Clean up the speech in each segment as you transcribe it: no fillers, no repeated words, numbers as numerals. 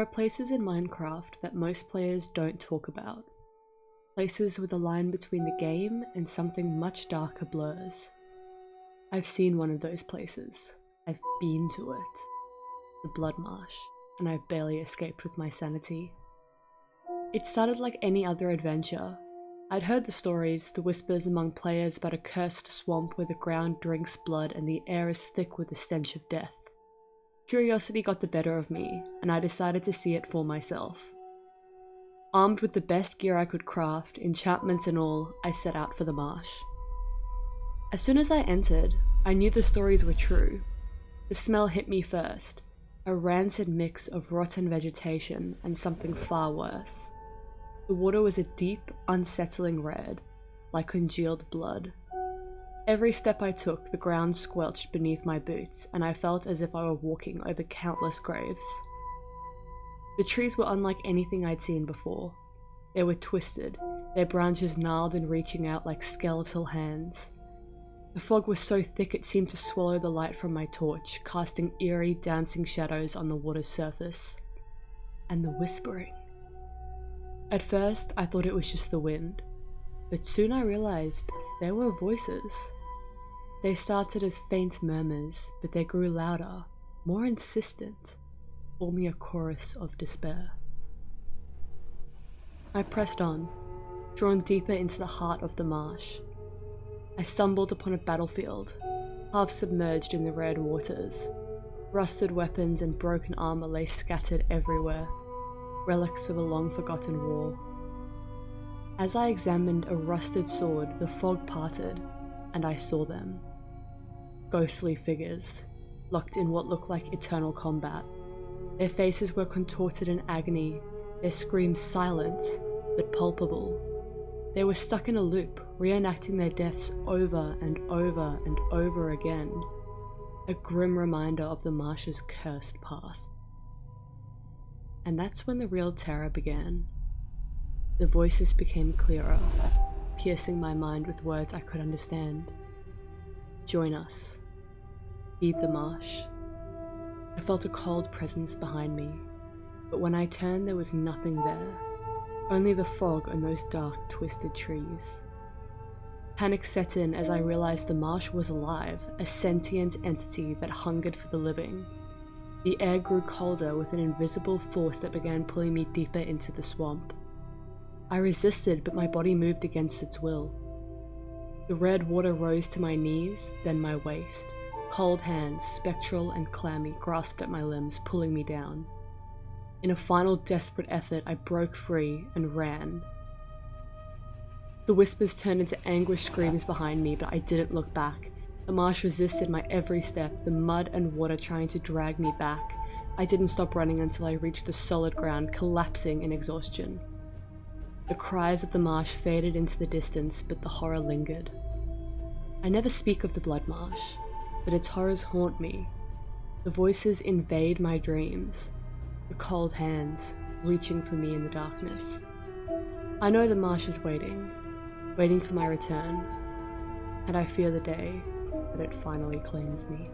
There are places in Minecraft that most players don't talk about. Places where the line between the game and something much darker blurs. I've seen one of those places. I've been to it. The Blood Marsh, and I've barely escaped with my sanity. It started like any other adventure. I'd heard the stories, the whispers among players about a cursed swamp where the ground drinks blood and the air is thick with the stench of death. Curiosity got the better of me, and I decided to see it for myself. Armed with the best gear I could craft, enchantments and all, I set out for the marsh. As soon as I entered, I knew the stories were true. The smell hit me first, a rancid mix of rotten vegetation and something far worse. The water was a deep, unsettling red, like congealed blood. Every step I took, the ground squelched beneath my boots, and I felt as if I were walking over countless graves. The trees were unlike anything I'd seen before. They were twisted, their branches gnarled and reaching out like skeletal hands. The fog was so thick it seemed to swallow the light from my torch, casting eerie, dancing shadows on the water's surface. And the whispering. At first, I thought it was just the wind, but soon I realized there were voices. They started as faint murmurs, but they grew louder, more insistent, forming a chorus of despair. I pressed on, drawn deeper into the heart of the marsh. I stumbled upon a battlefield, half submerged in the red waters. Rusted weapons and broken armor lay scattered everywhere, relics of a long-forgotten war. As I examined a rusted sword, the fog parted, and I saw them. Ghostly figures, locked in what looked like eternal combat. Their faces were contorted in agony, their screams silent, but palpable. They were stuck in a loop, reenacting their deaths over and over and over again. A grim reminder of the marsh's cursed past. And that's when the real terror began. The voices became clearer, piercing my mind with words I could understand. Join us. Feed the marsh. I felt a cold presence behind me, but when I turned there was nothing there. Only the fog and those dark, twisted trees. Panic set in as I realized the marsh was alive, a sentient entity that hungered for the living. The air grew colder with an invisible force that began pulling me deeper into the swamp. I resisted, but my body moved against its will. The red water rose to my knees, then my waist. Cold hands, spectral and clammy, grasped at my limbs, pulling me down. In a final desperate effort, I broke free and ran. The whispers turned into anguished screams behind me, but I didn't look back. The marsh resisted my every step, the mud and water trying to drag me back. I didn't stop running until I reached the solid ground, collapsing in exhaustion. The cries of the marsh faded into the distance, but the horror lingered. I never speak of the Blood Marsh, but its horrors haunt me. The voices invade my dreams, the cold hands reaching for me in the darkness. I know the marsh is waiting for my return, and I fear the day that it finally claims me.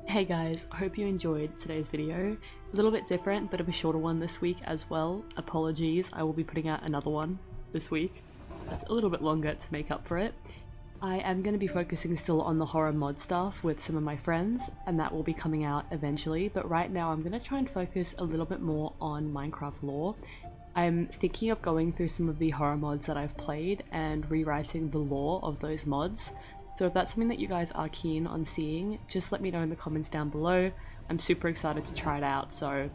Hey guys, I hope you enjoyed today's video. A little bit different, bit of a shorter one this week as well. Apologies, I will be putting out another one this week. That's a little bit longer to make up for it. I am going to be focusing still on the horror mod stuff with some of my friends, and that will be coming out eventually, but right now I'm going to try and focus a little bit more on Minecraft lore. I'm thinking of going through some of the horror mods that I've played and rewriting the lore of those mods. So if that's something that you guys are keen on seeing, just let me know in the comments down below. I'm super excited to try it out, so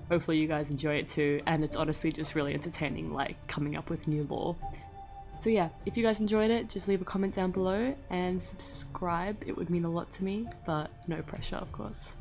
hopefully you guys enjoy it too, and it's honestly just really entertaining, like coming up with new lore. So yeah, if you guys enjoyed it, just leave a comment down below and subscribe. It would mean a lot to me, but no pressure, of course.